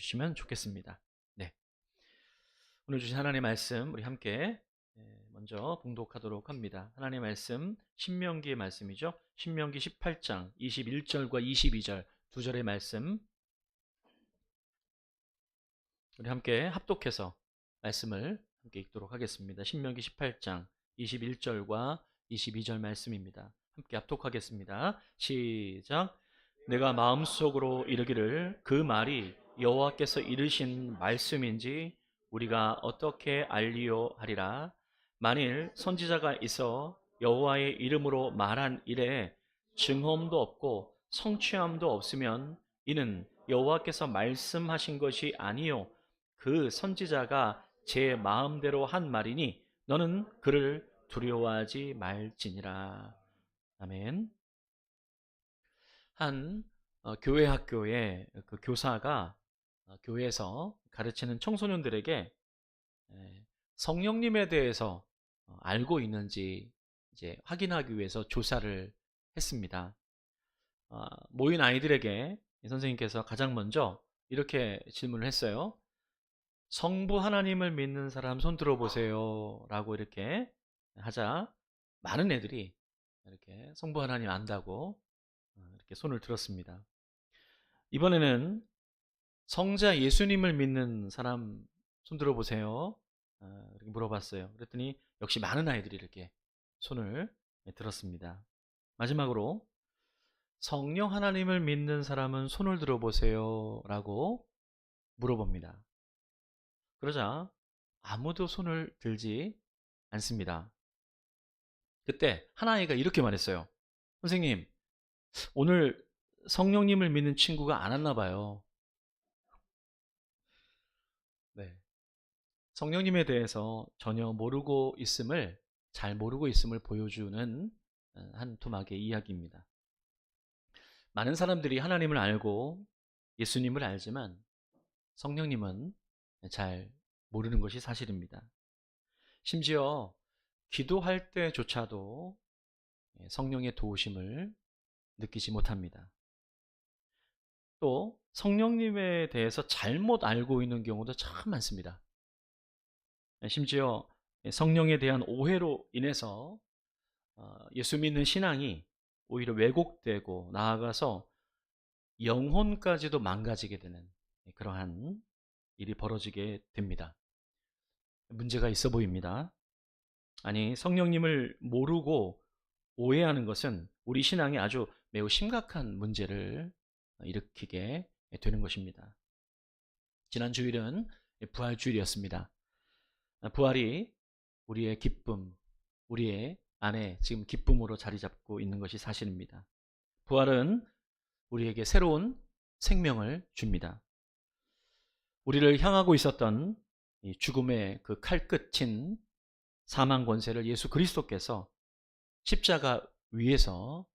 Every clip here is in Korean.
주시면 좋겠습니다. 네. 오늘 주신 하나님의 말씀 우리 함께 먼저 봉독하도록 합니다. 하나님의 말씀 신명기의 말씀이죠. 신명기 18장 21절과 22절 두 절의 말씀 우리 함께 합독해서 말씀을 함께 읽도록 하겠습니다. 신명기 18장 21절과 22절 말씀입니다. 함께 합독하겠습니다. 시작. 내가 마음속으로 이르기를 그 말이 여호와께서 이르신 말씀인지 우리가 어떻게 알리요 하리라. 만일 선지자가 있어 여호와의 이름으로 말한 일에 증언도 없고 성취함도 없으면 이는 여호와께서 말씀하신 것이 아니요 그 선지자가 제 마음대로 한 말이니 너는 그를 두려워하지 말지니라. 아멘. 한 교회 학교의 그 교사가 교회에서 가르치는 청소년들에게 성령님에 대해서 알고 있는지 이제 확인하기 위해서 조사를 했습니다. 모인 아이들에게 선생님께서 가장 먼저 이렇게 질문을 했어요. 성부 하나님을 믿는 사람 손 들어보세요 라고 이렇게 하자 많은 애들이 이렇게 성부 하나님 안다고 이렇게 손을 들었습니다. 이번에는 성자 예수님을 믿는 사람 손 들어보세요 이렇게 물어봤어요. 그랬더니 역시 많은 아이들이 이렇게 손을 들었습니다. 마지막으로 성령 하나님을 믿는 사람은 손을 들어보세요 라고 물어봅니다. 그러자 아무도 손을 들지 않습니다. 그때 한 아이가 이렇게 말했어요. 선생님, 오늘 성령님을 믿는 친구가 안 왔나 봐요. 네. 성령님에 대해서 전혀 모르고 있음을, 잘 모르고 있음을 보여주는 한 토막의 이야기입니다. 많은 사람들이 하나님을 알고 예수님을 알지만 성령님은 잘 모르는 것이 사실입니다. 심지어 기도할 때조차도 성령의 도우심을 느끼지 못합니다. 또 성령님에 대해서 잘못 알고 있는 경우도 참 많습니다. 심지어 성령에 대한 오해로 인해서 예수 믿는 신앙이 오히려 왜곡되고 나아가서 영혼까지도 망가지게 되는 그러한 일이 벌어지게 됩니다. 문제가 있어 보입니다. 아니, 성령님을 모르고 오해하는 것은 우리 신앙에 아주 매우 심각한 문제를 일으키게 되는 것입니다. 지난 주일은 부활주일이었습니다. 부활이 우리의 기쁨, 우리의 안에 지금 기쁨으로 자리 잡고 있는 것이 사실입니다. 부활은 우리에게 새로운 생명을 줍니다. 우리를 향하고 있었던 이 죽음의 그 칼끝인 사망 권세를 예수 그리스도께서 십자가 위에서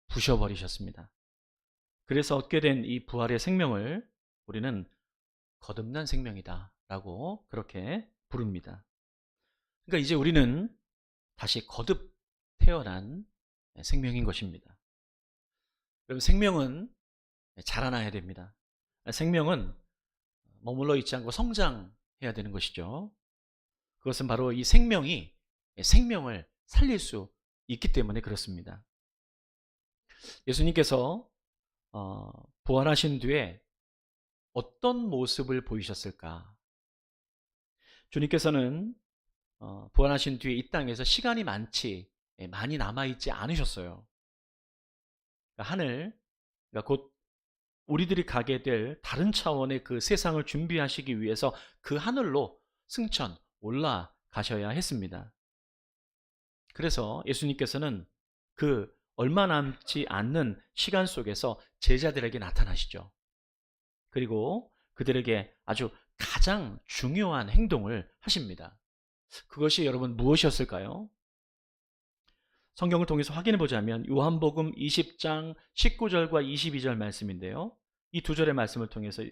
부셔버리셨습니다. 그래서 얻게 된 이 부활의 생명을 우리는 거듭난 생명이다 라고 그렇게 부릅니다. 그러니까 이제 우리는 다시 거듭 태어난 생명인 것입니다. 그럼 생명은 자라나야 됩니다. 생명은 머물러 있지 않고 성장해야 되는 것이죠. 그것은 바로 이 생명이 생명을 살릴 수 있기 때문에 그렇습니다. 예수님께서 부활하신 뒤에 어떤 모습을 보이셨을까? 주님께서는 부활하신 뒤에 이 땅에서 시간이 많이 남아있지 않으셨어요. 그러니까 하늘, 그러니까 곧 우리들이 가게 될 다른 차원의 그 세상을 준비하시기 위해서 그 하늘로 승천, 올라가셔야 했습니다. 그래서 예수님께서는 그 얼마 남지 않는 시간 속에서 제자들에게 나타나시죠. 그리고 그들에게 아주 가장 중요한 행동을 하십니다. 그것이 여러분 무엇이었을까요? 성경을 통해서 확인해 보자면 요한복음 20장 19절과 22절 말씀인데요. 이 두 절의 말씀을 통해서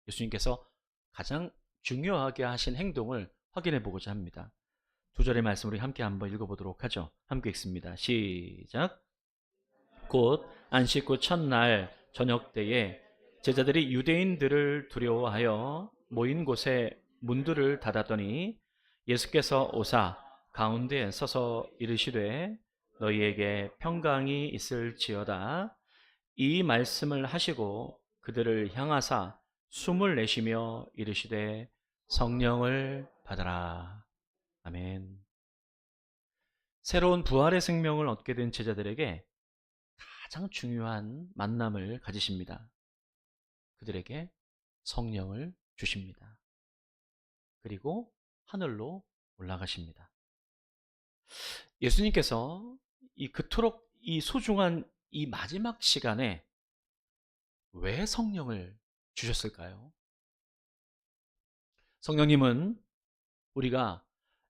예수님께서 가장 중요하게 하신 행동을 확인해 보고자 합니다. 두 절의 말씀을 함께 한번 읽어보도록 하죠. 함께 읽습니다. 시작. 곧 안식 후 첫날 저녁 때에 제자들이 유대인들을 두려워하여 모인 곳에 문들을 닫았더니 예수께서 오사 가운데에 서서 이르시되 너희에게 평강이 있을지어다. 이 말씀을 하시고 그들을 향하사 숨을 내쉬며 이르시되 성령을 받아라. 아멘. 새로운 부활의 생명을 얻게 된 제자들에게 가장 중요한 만남을 가지십니다. 그들에게 성령을 주십니다. 그리고 하늘로 올라가십니다. 예수님께서 그토록 이 소중한 이 마지막 시간에 왜 성령을 주셨을까요? 성령님은 우리가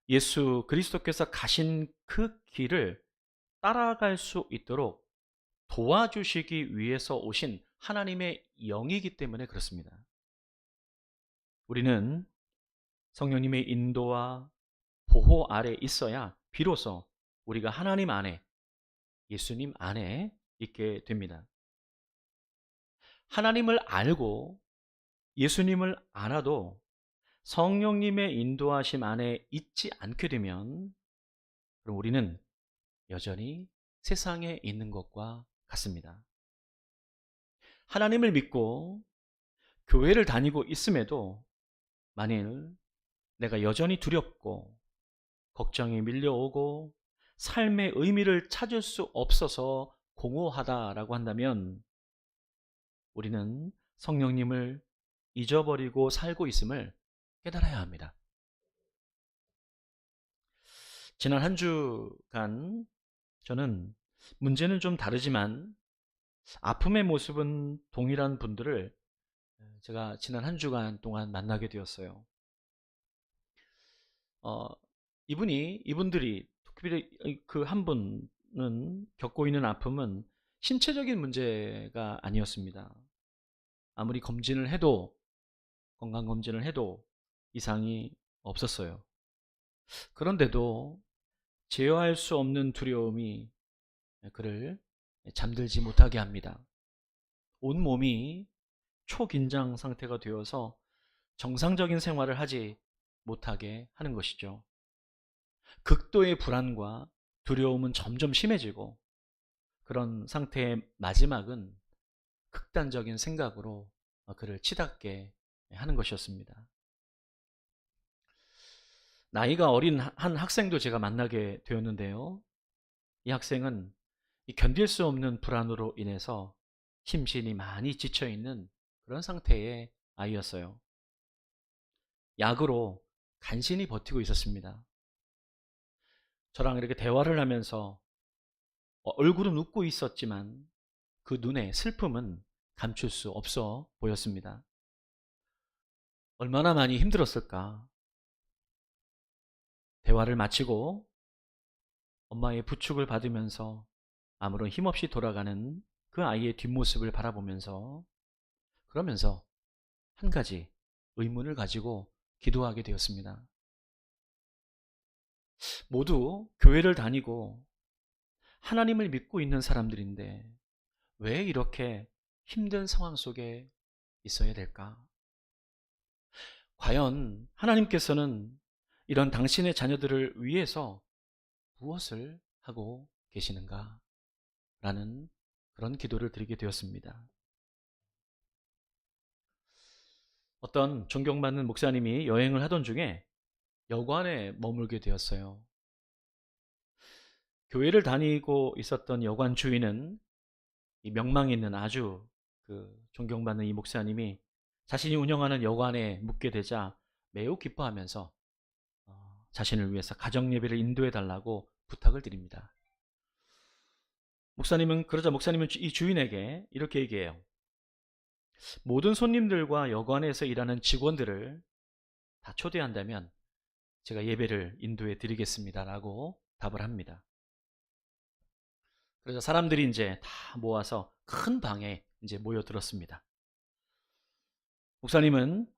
예수 그리스도께서 가신 그 길을 따라갈 수 있도록 도와주시기 위해서 오신 하나님의 영이기 때문에 그렇습니다. 우리는 성령님의 인도와 보호 아래 있어야 비로소 우리가 하나님 안에, 예수님 안에 있게 됩니다. 하나님을 알고 예수님을 알아도 성령님의 인도하심 안에 있지 않게 되면 그럼 우리는 여전히 세상에 있는 것과 같습니다. 하나님을 믿고 교회를 다니고 있음에도 만일 내가 여전히 두렵고 걱정이 밀려오고 삶의 의미를 찾을 수 없어서 공허하다라고 한다면 우리는 성령님을 잊어버리고 살고 있음을 깨달아야 합니다. 지난 한 주간 저는 문제는 좀 다르지만 아픔의 모습은 동일한 분들을 제가 지난 한 주간 동안 만나게 되었어요. 이분들이 특별히 그 한 분은 겪고 있는 아픔은 신체적인 문제가 아니었습니다. 아무리 검진을 해도, 건강검진을 해도 이상이 없었어요. 그런데도 제어할 수 없는 두려움이 그를 잠들지 못하게 합니다. 온 몸이 초긴장 상태가 되어서 정상적인 생활을 하지 못하게 하는 것이죠. 극도의 불안과 두려움은 점점 심해지고 그런 상태의 마지막은 극단적인 생각으로 그를 치닫게 하는 것이었습니다. 나이가 어린 한 학생도 제가 만나게 되었는데요. 이 학생은 견딜 수 없는 불안으로 인해서 심신이 많이 지쳐있는 그런 상태의 아이였어요. 약으로 간신히 버티고 있었습니다. 저랑 이렇게 대화를 하면서 얼굴은 웃고 있었지만 그 눈에 슬픔은 감출 수 없어 보였습니다. 얼마나 많이 힘들었을까. 대화를 마치고 엄마의 부축을 받으면서 아무런 힘없이 돌아가는 그 아이의 뒷모습을 바라보면서 그러면서 한 가지 의문을 가지고 기도하게 되었습니다. 모두 교회를 다니고 하나님을 믿고 있는 사람들인데 왜 이렇게 힘든 상황 속에 있어야 될까? 과연 하나님께서는 이런 당신의 자녀들을 위해서 무엇을 하고 계시는가? 라는 그런 기도를 드리게 되었습니다. 어떤 존경받는 목사님이 여행을 하던 중에 여관에 머물게 되었어요. 교회를 다니고 있었던 여관 주인은 이 명망 있는 아주 존경받는 이 목사님이 자신이 운영하는 여관에 묵게 되자 매우 기뻐하면서 자신을 위해서 가정 예배를 인도해 달라고 부탁을 드립니다. 그러자 목사님은 이 주인에게 이렇게 얘기해요. 모든 손님들과 여관에서 일하는 직원들을 다 초대한다면 제가 예배를 인도해 드리겠습니다라고 답을 합니다. 그래서 사람들이 이제 다 모아서 큰 방에 이제 모여들었습니다. 목사님은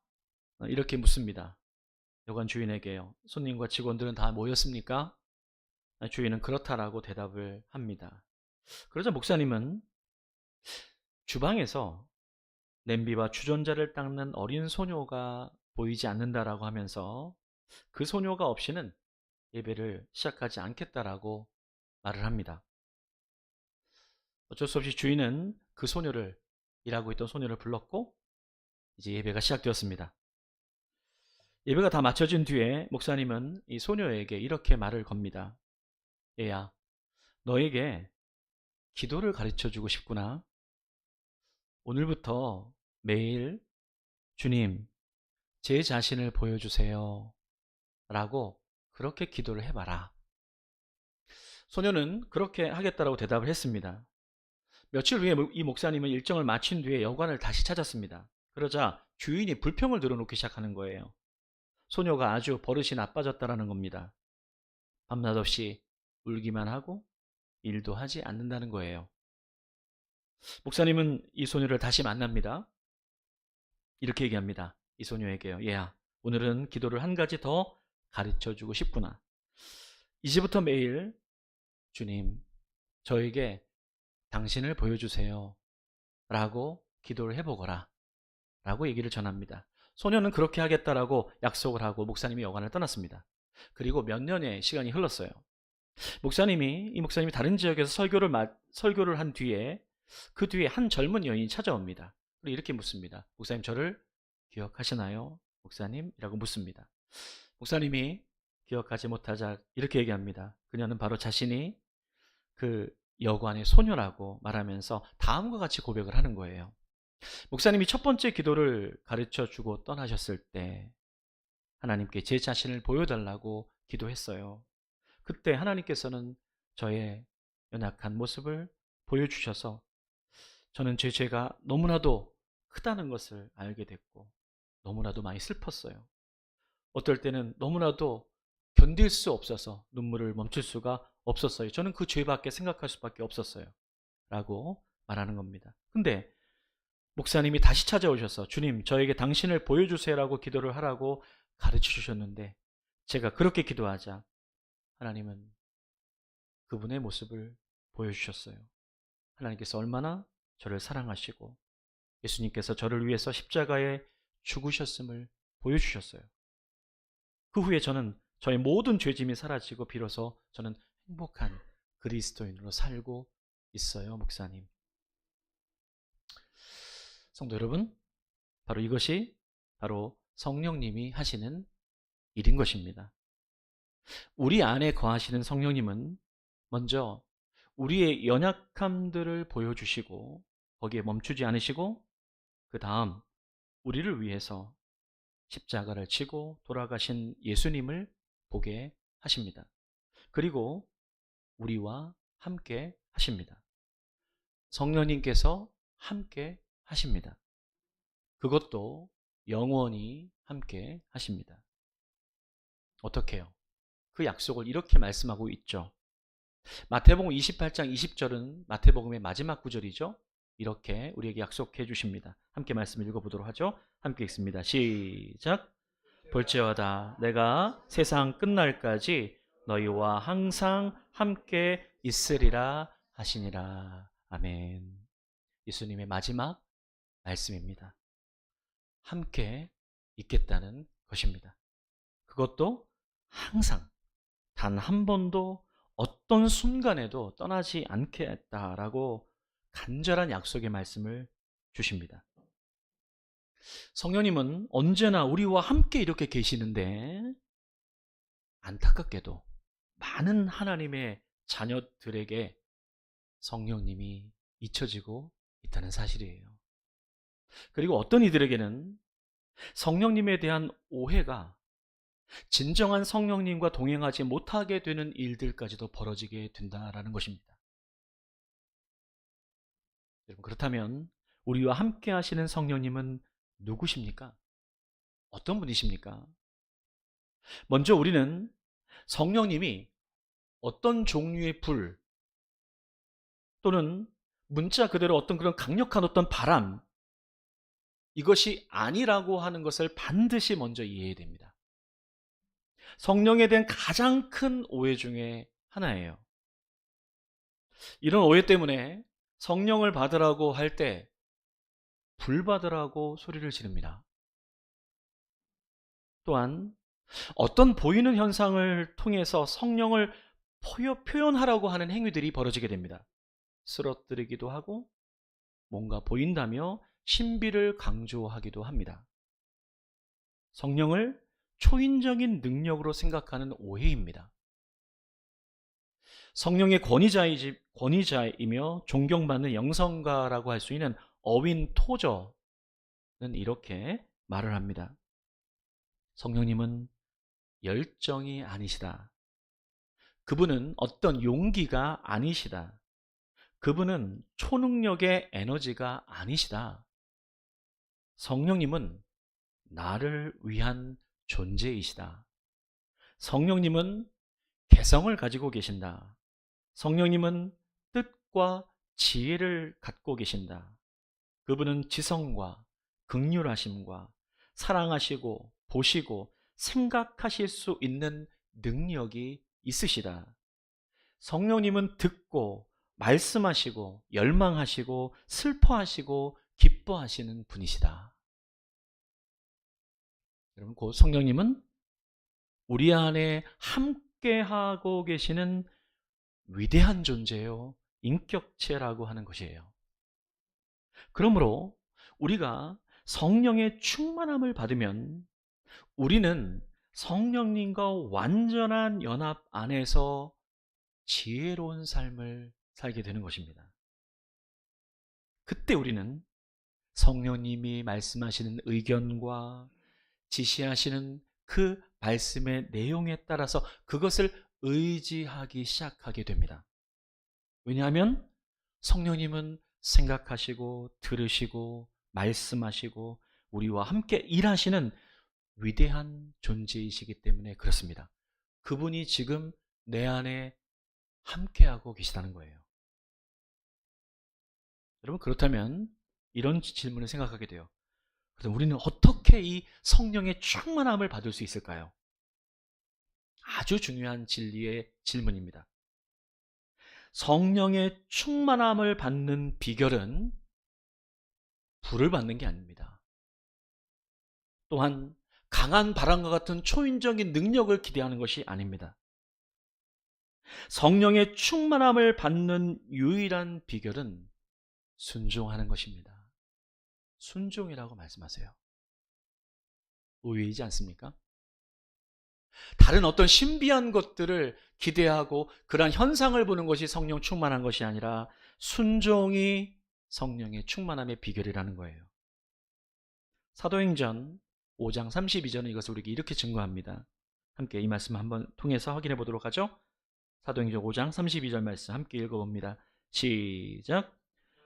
이렇게 묻습니다. 여관 주인에게요. 손님과 직원들은 다 모였습니까? 주인은 그렇다라고 대답을 합니다. 그러자 목사님은 주방에서 냄비와 주전자를 닦는 어린 소녀가 보이지 않는다라고 하면서 그 소녀가 없이는 예배를 시작하지 않겠다라고 말을 합니다. 어쩔 수 없이 주인은 그 소녀를, 일하고 있던 소녀를 불렀고 이제 예배가 시작되었습니다. 예배가 다 마쳐진 뒤에 목사님은 이 소녀에게 이렇게 말을 겁니다. 얘야, 너에게 기도를 가르쳐 주고 싶구나. 오늘부터 매일 주님, 제 자신을 보여주세요. 라고 그렇게 기도를 해봐라. 소녀는 그렇게 하겠다라고 대답을 했습니다. 며칠 후에 이 목사님은 일정을 마친 뒤에 여관을 다시 찾았습니다. 그러자 주인이 불평을 들어놓기 시작하는 거예요. 소녀가 아주 버릇이 나빠졌다라는 겁니다. 밤낮 없이 울기만 하고 일도 하지 않는다는 거예요. 목사님은 이 소녀를 다시 만납니다. 이렇게 얘기합니다. 이 소녀에게요. 얘야, 오늘은 기도를 한 가지 더 가르쳐주고 싶구나. 이제부터 매일 주님, 저에게 당신을 보여주세요. 라고 기도를 해보거라. 라고 얘기를 전합니다. 소녀는 그렇게 하겠다라고 약속을 하고 목사님이 여관을 떠났습니다. 그리고 몇 년의 시간이 흘렀어요. 이 목사님이 다른 지역에서 설교를 한 뒤에 그 뒤에 한 젊은 여인이 찾아옵니다. 그리고 이렇게 묻습니다. 목사님, 저를 기억하시나요? 목사님이라고 묻습니다. 목사님이 기억하지 못하자 이렇게 얘기합니다. 그녀는 바로 자신이 그 여관의 소녀라고 말하면서 다음과 같이 고백을 하는 거예요. 목사님이 첫 번째 기도를 가르쳐 주고 떠나셨을 때 하나님께 제 자신을 보여달라고 기도했어요. 그때 하나님께서는 저의 연약한 모습을 보여주셔서 저는 제 죄가 너무나도 크다는 것을 알게 됐고 너무나도 많이 슬펐어요. 어떨 때는 너무나도 견딜 수 없어서 눈물을 멈출 수가 없었어요. 저는 그 죄밖에 생각할 수밖에 없었어요. 라고 말하는 겁니다. 근데 목사님이 다시 찾아오셔서 주님, 저에게 당신을 보여주세요라고 기도를 하라고 가르쳐 주셨는데 제가 그렇게 기도하자 하나님은 그분의 모습을 보여주셨어요. 하나님께서 얼마나 저를 사랑하시고 예수님께서 저를 위해서 십자가에 죽으셨음을 보여주셨어요. 그 후에 저는 저의 모든 죄짐이 사라지고 비로소 저는 행복한 그리스도인으로 살고 있어요, 목사님. 성도 여러분, 바로 이것이 바로 성령님이 하시는 일인 것입니다. 우리 안에 거하시는 성령님은 먼저 우리의 연약함들을 보여주시고 거기에 멈추지 않으시고 그 다음 우리를 위해서 십자가를 치고 돌아가신 예수님을 보게 하십니다. 그리고 우리와 함께 하십니다. 성령님께서 함께 하십니다. 그것도 영원히 함께 하십니다. 어떻게 해요? 그 약속을 이렇게 말씀하고 있죠. 마태복음 28장 20절은 마태복음의 마지막 구절이죠. 이렇게 우리에게 약속해 주십니다. 함께 말씀을 읽어보도록 하죠. 함께 읽습니다. 시작. 볼지어다 내가 세상 끝날까지 너희와 항상 함께 있으리라 하시니라. 아멘. 예수님의 마지막 말씀입니다. 함께 있겠다는 것입니다. 그것도 항상 단 한 번도 어떤 순간에도 떠나지 않겠다라고 간절한 약속의 말씀을 주십니다. 성령님은 언제나 우리와 함께 이렇게 계시는데 안타깝게도 많은 하나님의 자녀들에게 성령님이 잊혀지고 있다는 사실이에요. 그리고 어떤 이들에게는 성령님에 대한 오해가 진정한 성령님과 동행하지 못하게 되는 일들까지도 벌어지게 된다는 것입니다. 여러분, 그렇다면 우리와 함께 하시는 성령님은 누구십니까? 어떤 분이십니까? 먼저 우리는 성령님이 어떤 종류의 불 또는 문자 그대로 어떤 그런 강력한 어떤 바람, 이것이 아니라고 하는 것을 반드시 먼저 이해해야 됩니다. 성령에 대한 가장 큰 오해 중에 하나예요. 이런 오해 때문에 성령을 받으라고 할 때 불받으라고 소리를 지릅니다. 또한 어떤 보이는 현상을 통해서 성령을 표현하라고 하는 행위들이 벌어지게 됩니다. 쓰러뜨리기도 하고 뭔가 보인다며 신비를 강조하기도 합니다. 성령을 초인적인 능력으로 생각하는 오해입니다. 성령의 권위자이며 존경받는 영성가라고 할 수 있는 어윈 토저는 이렇게 말을 합니다. 성령님은 열정이 아니시다. 그분은 어떤 용기가 아니시다. 그분은 초능력의 에너지가 아니시다. 성령님은 나를 위한 존재이시다. 성령님은 개성을 가지고 계신다. 성령님은 뜻과 지혜를 갖고 계신다. 그분은 지성과 긍휼하심과 사랑하시고 보시고 생각하실 수 있는 능력이 있으시다. 성령님은 듣고 말씀하시고 열망하시고 슬퍼하시고 기뻐하시는 분이시다. 여러분, 그 성령님은 우리 안에 함께하고 계시는 위대한 존재요, 인격체라고 하는 것이에요. 그러므로 우리가 성령의 충만함을 받으면 우리는 성령님과 완전한 연합 안에서 지혜로운 삶을 살게 되는 것입니다. 그때 우리는 성령님이 말씀하시는 의견과 지시하시는 그 말씀의 내용에 따라서 그것을 의지하기 시작하게 됩니다. 왜냐하면 성령님은 생각하시고 들으시고 말씀하시고 우리와 함께 일하시는 위대한 존재이시기 때문에 그렇습니다. 그분이 지금 내 안에 함께하고 계시다는 거예요. 여러분, 그렇다면 이런 질문을 생각하게 돼요. 그럼 우리는 어떻게 이 성령의 충만함을 받을 수 있을까요? 아주 중요한 진리의 질문입니다. 성령의 충만함을 받는 비결은 불을 받는 게 아닙니다. 또한 강한 바람과 같은 초인적인 능력을 기대하는 것이 아닙니다. 성령의 충만함을 받는 유일한 비결은 순종하는 것입니다. 순종이라고 말씀하세요. 의외이지 않습니까? 다른 어떤 신비한 것들을 기대하고 그러한 현상을 보는 것이 성령 충만한 것이 아니라 순종이 성령의 충만함의 비결이라는 거예요. 사도행전 5장 32절은 이것을 우리에게 이렇게 증거합니다. 함께 이 말씀 한번 통해서 확인해 보도록 하죠. 사도행전 5장 32절 말씀 함께 읽어봅니다. 시작.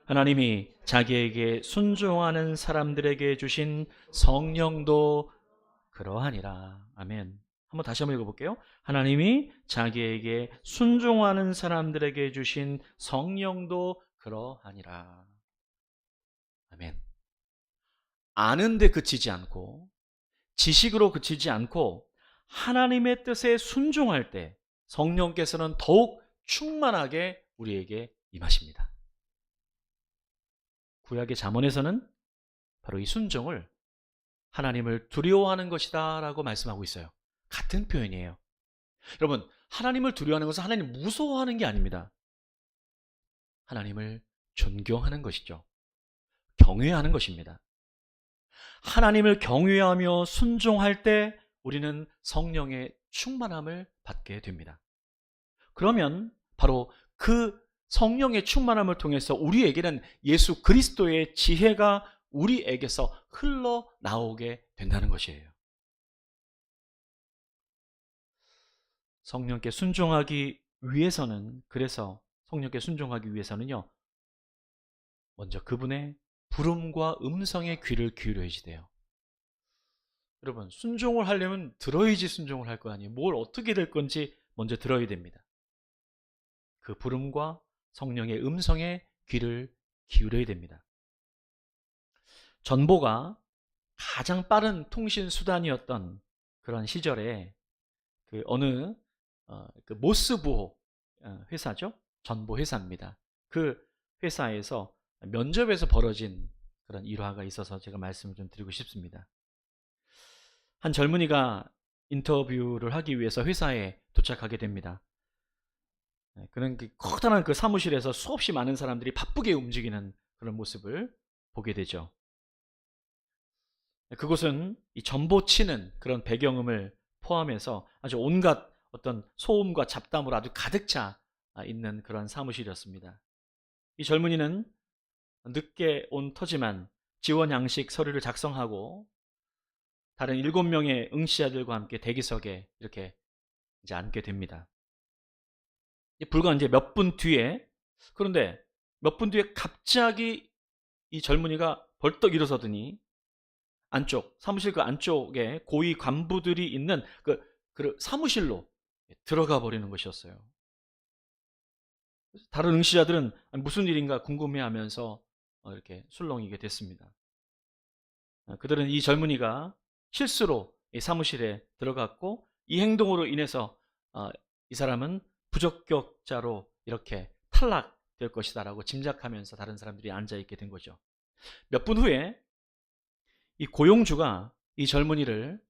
하나님이 자기에게 순종하는 사람들에게 주신 성령도 그러하니라. 아멘. 다시 한번 읽어볼게요. 하나님이 자기에게 순종하는 사람들에게 주신 성령도 그러하니라. 아멘. 아는데 그치지 않고 지식으로 그치지 않고 하나님의 뜻에 순종할 때 성령께서는 더욱 충만하게 우리에게 임하십니다. 구약의 잠언에서는 바로 이 순종을 하나님을 두려워하는 것이다 라고 말씀하고 있어요. 같은 표현이에요. 여러분, 하나님을 두려워하는 것은 하나님 무서워하는 게 아닙니다. 하나님을 존경하는 것이죠. 경외하는 것입니다. 하나님을 경외하며 순종할 때 우리는 성령의 충만함을 받게 됩니다. 그러면 바로 그 성령의 충만함을 통해서 우리에게는 예수 그리스도의 지혜가 우리에게서 흘러나오게 된다는 것이에요. 성령께 순종하기 위해서는, 그래서 성령께 순종하기 위해서는요, 먼저 그분의 부름과 음성의 귀를 기울여야 돼요. 여러분, 순종을 하려면 들어야지 순종을 할 거 아니에요. 뭘 어떻게 될 건지 먼저 들어야 됩니다. 그 부름과 성령의 음성에 귀를 기울여야 됩니다. 전보가 가장 빠른 통신 수단이었던 그런 시절에 그 어느 그 모스부호 회사죠. 전보 회사입니다. 그 회사에서 면접에서 벌어진 그런 일화가 있어서 제가 말씀을 좀 드리고 싶습니다. 한 젊은이가 인터뷰를 하기 위해서 회사에 도착하게 됩니다. 그런 커다란 그 사무실에서 수없이 많은 사람들이 바쁘게 움직이는 그런 모습을 보게 되죠. 그곳은 이 전보 치는 그런 배경음을 포함해서 아주 온갖 어떤 소음과 잡담으로 아주 가득 차 있는 그런 사무실이었습니다. 이 젊은이는 늦게 온 터지만 지원 양식 서류를 작성하고 다른 7명의 응시자들과 함께 대기석에 이렇게 이제 앉게 됩니다. 불과 이제 몇 분 뒤에, 그런데 몇 분 뒤에 갑자기 이 젊은이가 벌떡 일어서더니 사무실 그 안쪽에 고위 간부들이 있는 그 사무실로 들어가 버리는 것이었어요. 다른 응시자들은 무슨 일인가 궁금해 하면서 이렇게 술렁이게 됐습니다. 그들은 이 젊은이가 실수로 이 사무실에 들어갔고 이 행동으로 인해서 이 사람은 부적격자로 이렇게 탈락될 것이다라고 짐작하면서 다른 사람들이 앉아있게 된 거죠. 몇 분 후에 이 고용주가 이 젊은이를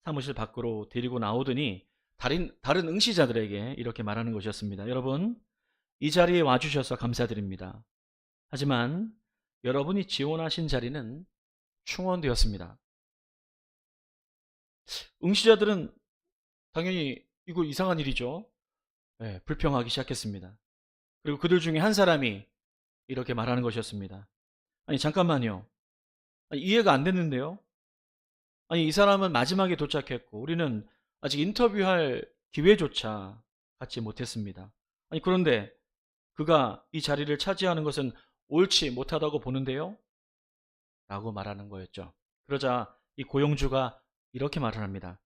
사무실 밖으로 데리고 나오더니 다른 응시자들에게 이렇게 말하는 것이었습니다. 여러분, 이 자리에 와주셔서 감사드립니다. 하지만 여러분이 지원하신 자리는 충원되었습니다. 응시자들은 당연히 이거 이상한 일이죠. 네, 불평하기 시작했습니다. 그리고 그들 중에 한 사람이 이렇게 말하는 것이었습니다. 아니 잠깐만요. 아니, 이해가 안 됐는데요. 아니 이 사람은 마지막에 도착했고 우리는 아직 인터뷰할 기회조차 갖지 못했습니다. 아니 그런데 그가 이 자리를 차지하는 것은 옳지 못하다고 보는데요? 라고 말하는 거였죠. 그러자 이 고용주가 이렇게 말을 합니다.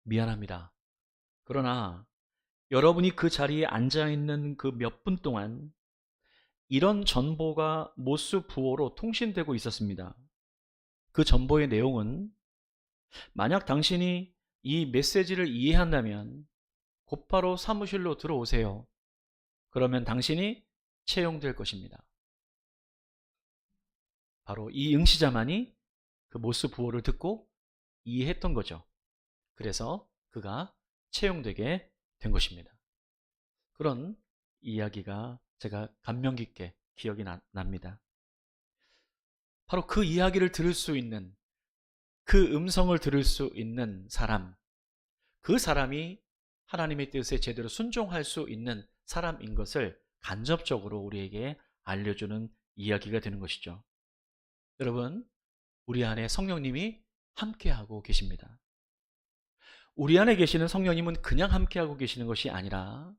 미안합니다. 그러나 여러분이 그 자리에 앉아있는 그 몇 분 동안 이런 전보가 모수 부호로 통신되고 있었습니다. 그 전보의 내용은 만약 당신이 이 메시지를 이해한다면 곧바로 사무실로 들어오세요. 그러면 당신이 채용될 것입니다. 바로 이 응시자만이 그 모수 부호를 듣고 이해했던 거죠. 그래서 그가 채용되게 된 것입니다. 그런 이야기가 제가 감명 깊게 기억이 납니다. 바로 그 이야기를 들을 수 있는, 그 음성을 들을 수 있는 사람, 그 사람이 하나님의 뜻에 제대로 순종할 수 있는 사람인 것을 간접적으로 우리에게 알려주는 이야기가 되는 것이죠. 여러분, 우리 안에 성령님이 함께하고 계십니다. 우리 안에 계시는 성령님은 그냥 함께하고 계시는 것이 아니라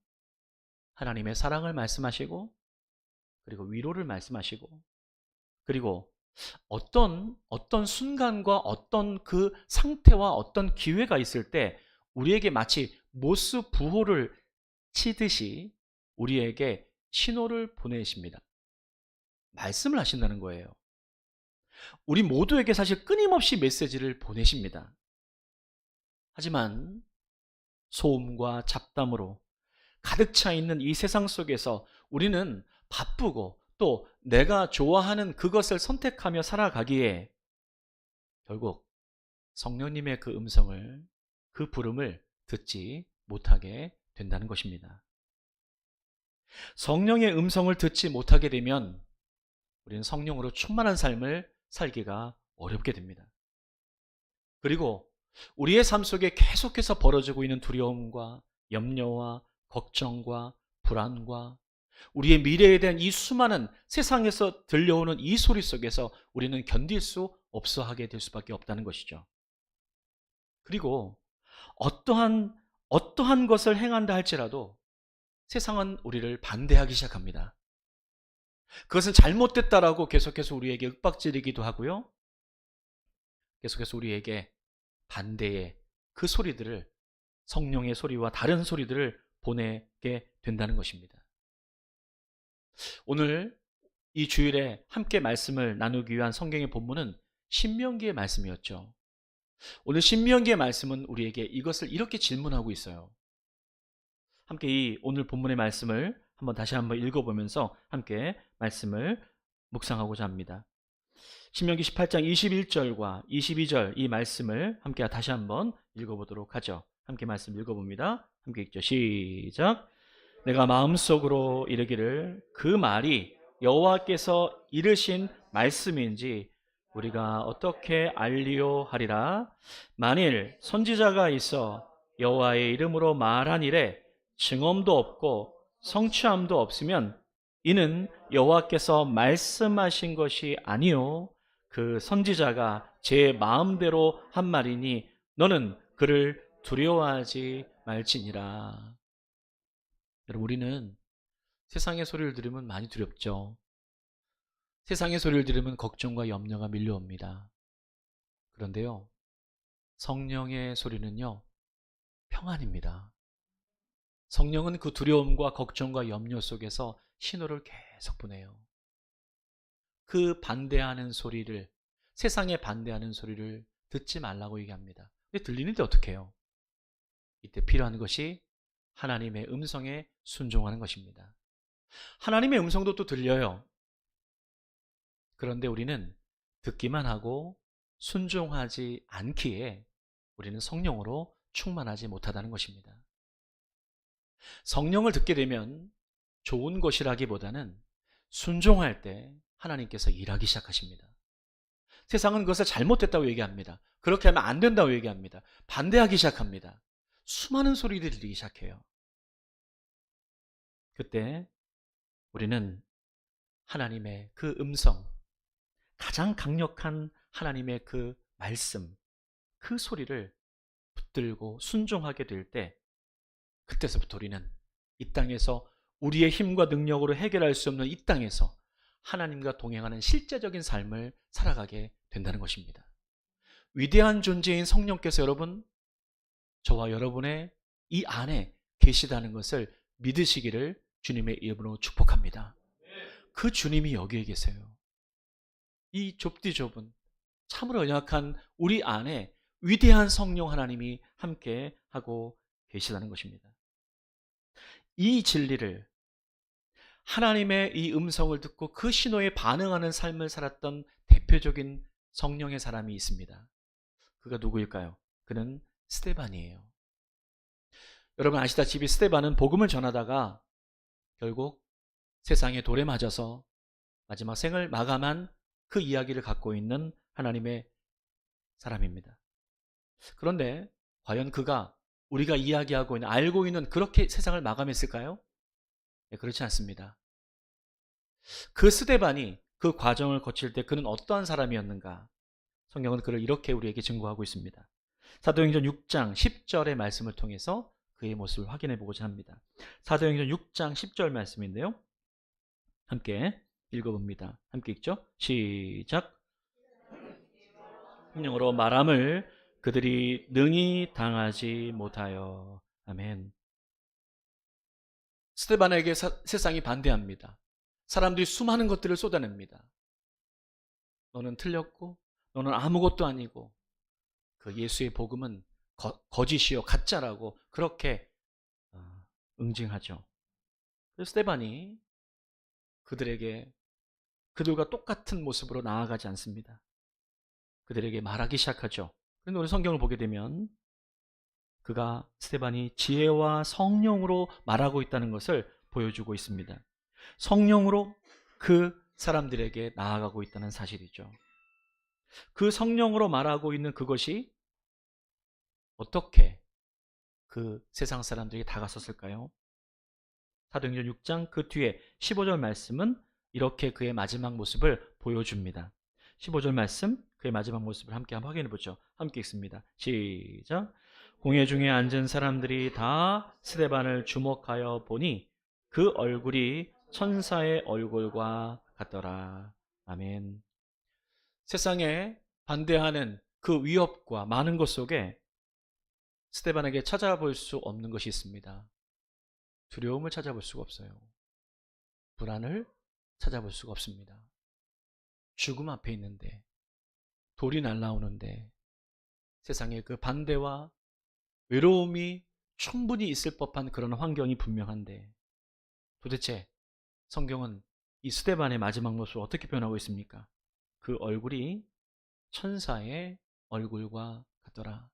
하나님의 사랑을 말씀하시고, 그리고 위로를 말씀하시고, 그리고 어떤 순간과 어떤 그 상태와 어떤 기회가 있을 때 우리에게 마치 모스 부호를 치듯이 우리에게 신호를 보내십니다. 말씀을 하신다는 거예요. 우리 모두에게 사실 끊임없이 메시지를 보내십니다. 하지만 소음과 잡담으로 가득 차 있는 이 세상 속에서 우리는 바쁘고 또 내가 좋아하는 그것을 선택하며 살아가기에 결국 성령님의 그 음성을, 그 부름을 듣지 못하게 된다는 것입니다. 성령의 음성을 듣지 못하게 되면 우리는 성령으로 충만한 삶을 살기가 어렵게 됩니다. 그리고 우리의 삶 속에 계속해서 벌어지고 있는 두려움과 염려와 걱정과 불안과 우리의 미래에 대한 이 수많은 세상에서 들려오는 이 소리 속에서 우리는 견딜 수 없어 하게 될 수밖에 없다는 것이죠. 그리고 어떠한 것을 행한다 할지라도 세상은 우리를 반대하기 시작합니다. 그것은 잘못됐다라고 계속해서 우리에게 윽박지르기도 하고요. 계속해서 우리에게 반대의 그 소리들을, 성령의 소리와 다른 소리들을 보내게 된다는 것입니다. 오늘 이 주일에 함께 말씀을 나누기 위한 성경의 본문은 신명기의 말씀이었죠. 오늘 신명기의 말씀은 우리에게 이것을 이렇게 질문하고 있어요. 함께 이 오늘 본문의 말씀을 다시 한번 읽어보면서 함께 말씀을 묵상하고자 합니다. 신명기 18장 21절과 22절 이 말씀을 함께 다시 한번 읽어보도록 하죠. 함께 말씀 읽어봅니다. 함께 읽죠. 시작. 내가 마음속으로 이르기를 그 말이 여호와께서 이르신 말씀인지 우리가 어떻게 알리요 하리라. 만일 선지자가 있어 여호와의 이름으로 말한 일에 증언도 없고 성취함도 없으면 이는 여호와께서 말씀하신 것이 아니요 그 선지자가 제 마음대로 한 말이니 너는 그를 두려워하지 말지니라. 여러분, 우리는 세상의 소리를 들으면 많이 두렵죠. 세상의 소리를 들으면 걱정과 염려가 밀려옵니다. 그런데요, 성령의 소리는요, 평안입니다. 성령은 그 두려움과 걱정과 염려 속에서 신호를 계속 보내요. 그 반대하는 소리를, 세상에 반대하는 소리를 듣지 말라고 얘기합니다. 근데 들리는데 어떻게 해요? 이때 필요한 것이 하나님의 음성에 순종하는 것입니다. 하나님의 음성도 또 들려요. 그런데 우리는 듣기만 하고 순종하지 않기에 우리는 성령으로 충만하지 못하다는 것입니다. 성령을 듣게 되면 좋은 것이라기보다는 순종할 때 하나님께서 일하기 시작하십니다. 세상은 그것을 잘못됐다고 얘기합니다. 그렇게 하면 안 된다고 얘기합니다. 반대하기 시작합니다. 수많은 소리들이 들리기 시작해요. 그때 우리는 하나님의 그 음성, 가장 강력한 하나님의 그 말씀, 그 소리를 붙들고 순종하게 될 때, 그때서부터 우리는 이 땅에서 우리의 힘과 능력으로 해결할 수 없는 이 땅에서 하나님과 동행하는 실제적인 삶을 살아가게 된다는 것입니다. 위대한 존재인 성령께서 여러분, 저와 여러분의 이 안에 계시다는 것을 믿으시기를 주님의 이름으로 축복합니다. 그 주님이 여기에 계세요. 이 좁디 좁은 참으로 연약한 우리 안에 위대한 성령 하나님이 함께 하고 계시다는 것입니다. 이 진리를, 하나님의 이 음성을 듣고 그 신호에 반응하는 삶을 살았던 대표적인 성령의 사람이 있습니다. 그가 누구일까요? 그는 스데반이에요. 여러분 아시다시피 스데반은 복음을 전하다가 결국 세상의 돌에 맞아서 마지막 생을 마감한 그 이야기를 갖고 있는 하나님의 사람입니다. 그런데 과연 그가 우리가 이야기하고 있는, 알고 있는 그렇게 세상을 마감했을까요? 네, 그렇지 않습니다. 그 스데반이 그 과정을 거칠 때 그는 어떠한 사람이었는가? 성경은 그를 이렇게 우리에게 증거하고 있습니다. 사도행전 6장 10절의 말씀을 통해서 그의 모습을 확인해 보고자 합니다. 사도행전 6장 10절 말씀인데요. 함께 읽어봅니다. 함께 읽죠? 시작. 성령으로 말함을 그들이 능히 당하지 못하여. 아멘. 스데반에게 세상이 반대합니다. 사람들이 수많은 것들을 쏟아냅니다. 너는 틀렸고 너는 아무것도 아니고 그 예수의 복음은 거짓이요 가짜라고 그렇게 응징하죠. 그래서 스데반이 그들에게 그들과 똑같은 모습으로 나아가지 않습니다. 그들에게 말하기 시작하죠. 그런데 오늘 성경을 보게 되면 그가 스데반이 지혜와 성령으로 말하고 있다는 것을 보여주고 있습니다. 성령으로 그 사람들에게 나아가고 있다는 사실이죠. 그 성령으로 말하고 있는 그것이 어떻게 그 세상 사람들에게 다가섰을까요? 사도행전 6장 그 뒤에 15절 말씀은 이렇게 그의 마지막 모습을 보여줍니다. 15절 말씀, 그의 마지막 모습을 함께 한번 확인해 보죠. 함께 읽습니다. 시작. 공회 중에 앉은 사람들이 다 스데반을 주목하여 보니 그 얼굴이 천사의 얼굴과 같더라. 아멘. 세상에 반대하는 그 위협과 많은 것 속에 스데반에게 찾아볼 수 없는 것이 있습니다. 두려움을 찾아볼 수가 없어요. 불안을 찾아볼 수가 없습니다. 죽음 앞에 있는데, 돌이 날아오는데, 세상에 그 반대와 외로움이 충분히 있을 법한 그런 환경이 분명한데, 도대체 성경은 이 스데반의 마지막 모습을 어떻게 표현하고 있습니까? 그 얼굴이 천사의 얼굴과 같더라.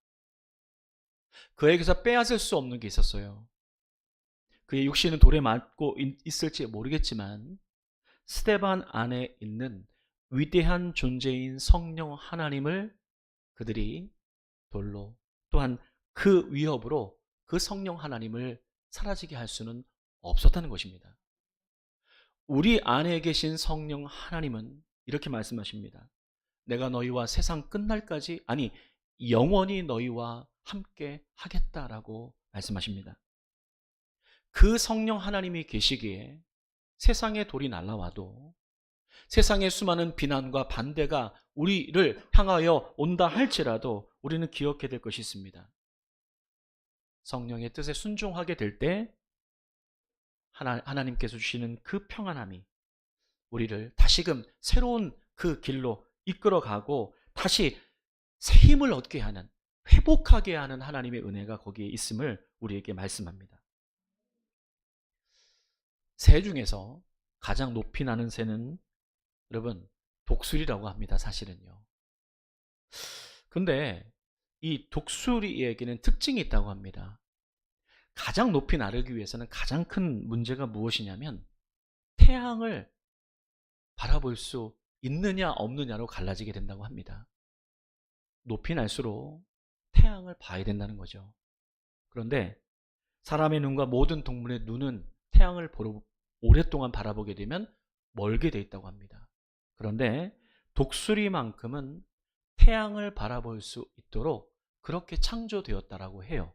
그에게서 빼앗을 수 없는 게 있었어요. 그의 육신은 돌에 맞고 있을지 모르겠지만 스데반 안에 있는 위대한 존재인 성령 하나님을 그들이 돌로, 또한 그 위협으로 그 성령 하나님을 사라지게 할 수는 없었다는 것입니다. 우리 안에 계신 성령 하나님은 이렇게 말씀하십니다. 내가 너희와 세상 끝날까지, 아니 영원히 너희와 함께 하겠다라고 말씀하십니다. 그 성령 하나님이 계시기에 세상의 돌이 날아와도, 세상의 수많은 비난과 반대가 우리를 향하여 온다 할지라도 우리는 기억해야 될 것이 있습니다. 성령의 뜻에 순종하게 될 때 하나님께서 주시는 그 평안함이 우리를 다시금 새로운 그 길로 이끌어가고 다시 새 힘을 얻게 하는, 회복하게 하는 하나님의 은혜가 거기에 있음을 우리에게 말씀합니다. 새 중에서 가장 높이 나는 새는 여러분 독수리라고 합니다. 사실은요. 근데 이 독수리에게는 특징이 있다고 합니다. 가장 높이 나르기 위해서는 가장 큰 문제가 무엇이냐면 태양을 바라볼 수 있느냐 없느냐로 갈라지게 된다고 합니다. 높이 날수록 태양을 봐야 된다는 거죠. 그런데 사람의 눈과 모든 동물의 눈은 태양을 오랫동안 바라보게 되면 멀게 돼 있다고 합니다. 그런데 독수리만큼은 태양을 바라볼 수 있도록 그렇게 창조되었다라고 해요.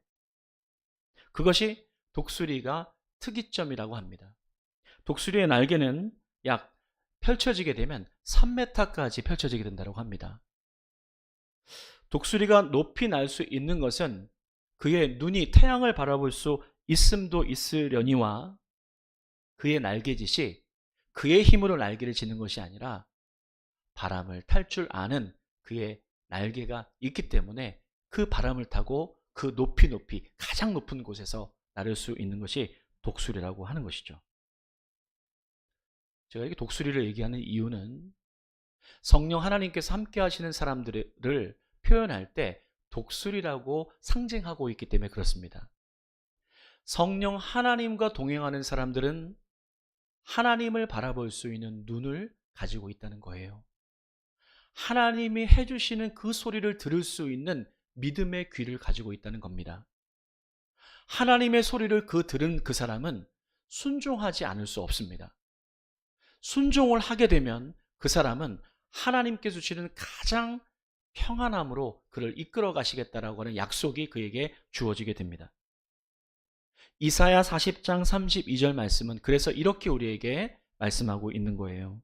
그것이 독수리가 특이점이라고 합니다. 독수리의 날개는 약 펼쳐지게 되면 3m까지 펼쳐지게 된다고 합니다. 독수리가 높이 날 수 있는 것은 그의 눈이 태양을 바라볼 수 있음도 있으려니와 그의 날개짓이 그의 힘으로 날개를 지는 것이 아니라 바람을 탈 줄 아는 그의 날개가 있기 때문에 그 바람을 타고 그 높이 가장 높은 곳에서 나를 수 있는 것이 독수리라고 하는 것이죠. 제가 이렇게 독수리를 얘기하는 이유는 성령 하나님께서 함께 하시는 사람들을 표현할 때 독수리라고 상징하고 있기 때문에 그렇습니다. 성령 하나님과 동행하는 사람들은 하나님을 바라볼 수 있는 눈을 가지고 있다는 거예요. 하나님이 해주시는 그 소리를 들을 수 있는 믿음의 귀를 가지고 있다는 겁니다. 하나님의 소리를 들은 그 사람은 순종하지 않을 수 없습니다. 순종을 하게 되면 그 사람은 하나님께서 주시는 가장 평안함으로 그를 이끌어 가시겠다라고 하는 약속이 그에게 주어지게 됩니다. 이사야 40장 32절 말씀은 그래서 이렇게 우리에게 말씀하고 있는 거예요.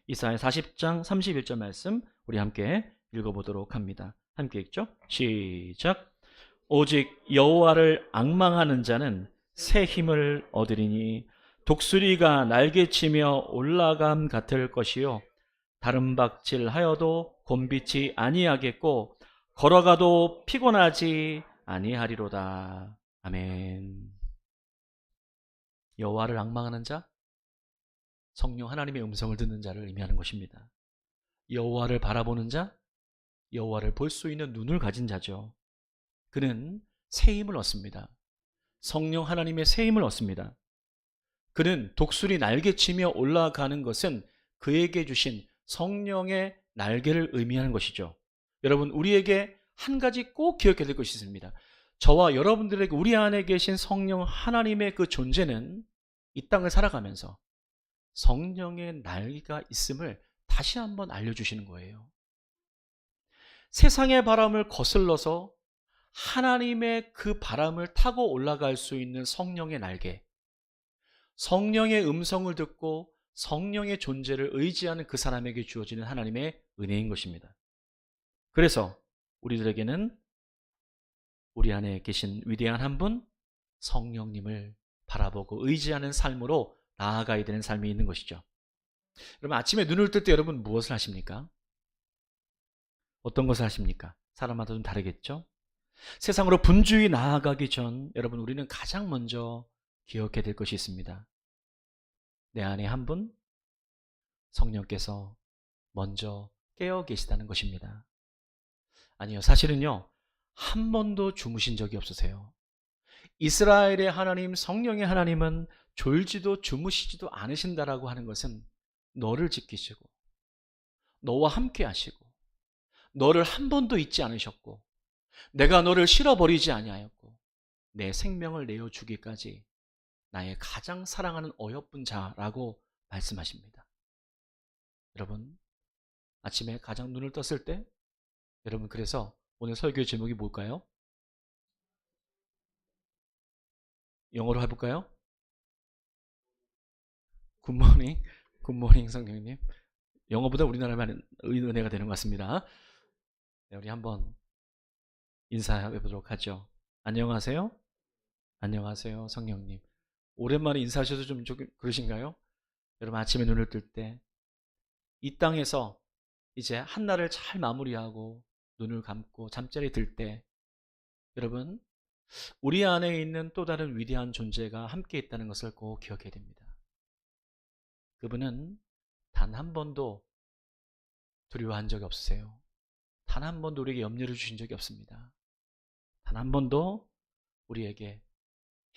이사야 40장 31절 말씀 우리 함께 읽어보도록 합니다. 함께 읽죠? 시작. 오직 여호와를 앙망하는 자는 새 힘을 얻으리니 독수리가 날개치며 올라감 같을 것이요 다름박질하여도 곤비치 아니하겠고 걸어가도 피곤하지 아니하리로다. 아멘. 여호와를 앙망하는 자, 성령 하나님의 음성을 듣는 자를 의미하는 것입니다. 여호와를 바라보는 자, 여호와를 볼 수 있는 눈을 가진 자죠. 그는 새 힘을 얻습니다. 성령 하나님의 새 힘을 얻습니다. 그는 독수리 날개치며 올라가는 것은 그에게 주신 성령의 날개를 의미하는 것이죠. 여러분, 우리에게 한 가지 꼭 기억해야 될 것이 있습니다. 저와 여러분들에게 우리 안에 계신 성령 하나님의 그 존재는 이 땅을 살아가면서 성령의 날개가 있음을 다시 한번 알려주시는 거예요. 세상의 바람을 거슬러서 하나님의 그 바람을 타고 올라갈 수 있는 성령의 날개, 성령의 음성을 듣고 성령의 존재를 의지하는 그 사람에게 주어지는 하나님의 은혜인 것입니다. 그래서 우리들에게는 우리 안에 계신 위대한 한 분 성령님을 바라보고 의지하는 삶으로 나아가야 되는 삶이 있는 것이죠. 여러분, 아침에 눈을 뜰 때 여러분 무엇을 하십니까? 어떤 것을 하십니까? 사람마다 좀 다르겠죠? 세상으로 분주히 나아가기 전 여러분 우리는 가장 먼저 기억해야 될 것이 있습니다. 내 안에 한 분 성령께서 먼저 깨어 계시다는 것입니다. 아니요, 사실은요, 한 번도 주무신 적이 없으세요. 이스라엘의 하나님, 성령의 하나님은 졸지도 주무시지도 않으신다라고 하는 것은 너를 지키시고 너와 함께 하시고 너를 한 번도 잊지 않으셨고 내가 너를 실어버리지 아니하였고 내 생명을 내어주기까지 나의 가장 사랑하는 어여쁜 자라고 말씀하십니다. 여러분, 아침에 가장 눈을 떴을 때, 여러분, 그래서 오늘 설교의 제목이 뭘까요? 영어로 해볼까요? 굿모닝, 굿모닝 성령님. 영어보다 우리나라만 은혜가 되는 것 같습니다. 네, 우리 한번 인사해 보도록 하죠. 안녕하세요. 안녕하세요, 성령님. 오랜만에 인사하셔서 좀 그러신가요? 여러분, 아침에 눈을 뜰 때 이 땅에서 이제 한 날을 잘 마무리하고 눈을 감고 잠자리 들 때, 여러분, 우리 안에 있는 또 다른 위대한 존재가 함께 있다는 것을 꼭 기억해야 됩니다. 그분은 단 한 번도 두려워한 적이 없으세요. 단 한 번도 우리에게 염려를 주신 적이 없습니다. 단 한 번도 우리에게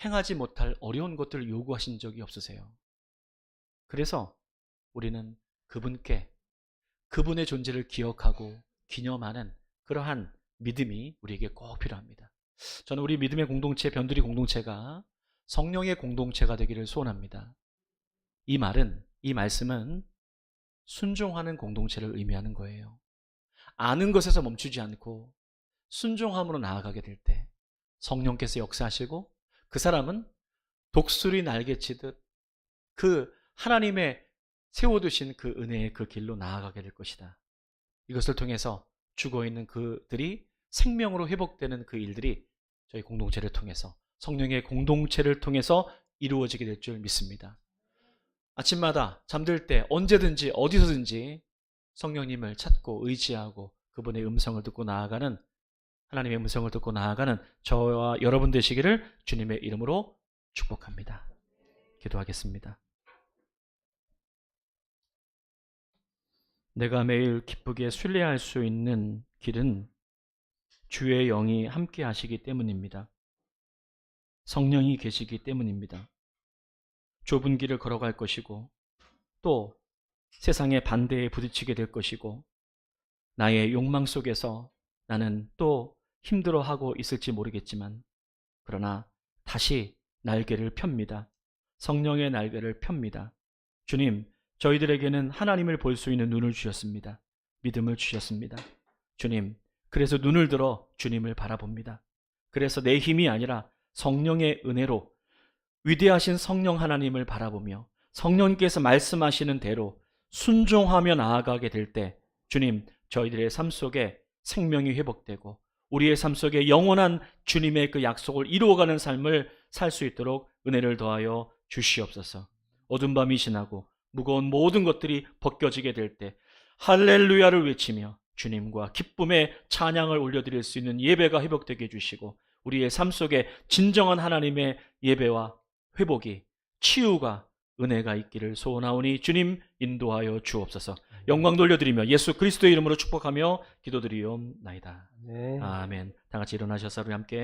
행하지 못할 어려운 것들을 요구하신 적이 없으세요. 그래서 우리는 그분께 그분의 존재를 기억하고 기념하는 그러한 믿음이 우리에게 꼭 필요합니다. 저는 우리 믿음의 공동체, 변두리 공동체가 성령의 공동체가 되기를 소원합니다. 이 말씀은 순종하는 공동체를 의미하는 거예요. 아는 것에서 멈추지 않고 순종함으로 나아가게 될 때 성령께서 역사하시고 그 사람은 독수리 날개치듯 그 하나님의 세워두신 그 은혜의 그 길로 나아가게 될 것이다. 이것을 통해서 죽어있는 그들이 생명으로 회복되는 그 일들이 저희 공동체를 통해서 성령의 공동체를 통해서 이루어지게 될 줄 믿습니다. 아침마다 잠들 때 언제든지 어디서든지 성령님을 찾고 의지하고 그분의 음성을 듣고 나아가는, 하나님의 음성을 듣고 나아가는 저와 여러분 되시기를 주님의 이름으로 축복합니다. 기도하겠습니다. 내가 매일 기쁘게 순례할 수 있는 길은 주의 영이 함께 하시기 때문입니다. 성령이 계시기 때문입니다. 좁은 길을 걸어갈 것이고 또 세상의 반대에 부딪히게 될 것이고 나의 욕망 속에서 나는 또 힘들어하고 있을지 모르겠지만 그러나 다시 날개를 펴니다. 성령의 날개를 펴니다. 주님, 저희들에게는 하나님을 볼 수 있는 눈을 주셨습니다. 믿음을 주셨습니다. 주님, 그래서 눈을 들어 주님을 바라봅니다. 그래서 내 힘이 아니라 성령의 은혜로 위대하신 성령 하나님을 바라보며 성령께서 말씀하시는 대로 순종하며 나아가게 될 때 주님, 저희들의 삶 속에 생명이 회복되고 우리의 삶 속에 영원한 주님의 그 약속을 이루어가는 삶을 살 수 있도록 은혜를 더하여 주시옵소서. 어두운 밤이 지나고 무거운 모든 것들이 벗겨지게 될 때 할렐루야를 외치며 주님과 기쁨의 찬양을 올려드릴 수 있는 예배가 회복되게 해주시고 우리의 삶 속에 진정한 하나님의 예배와 회복이, 치유가, 은혜가 있기를 소원하오니 주님 인도하여 주옵소서. 영광 돌려드리며 예수 그리스도의 이름으로 축복하며 기도드리옵나이다. 네. 아멘. 다 같이 일어나셔서 우리 함께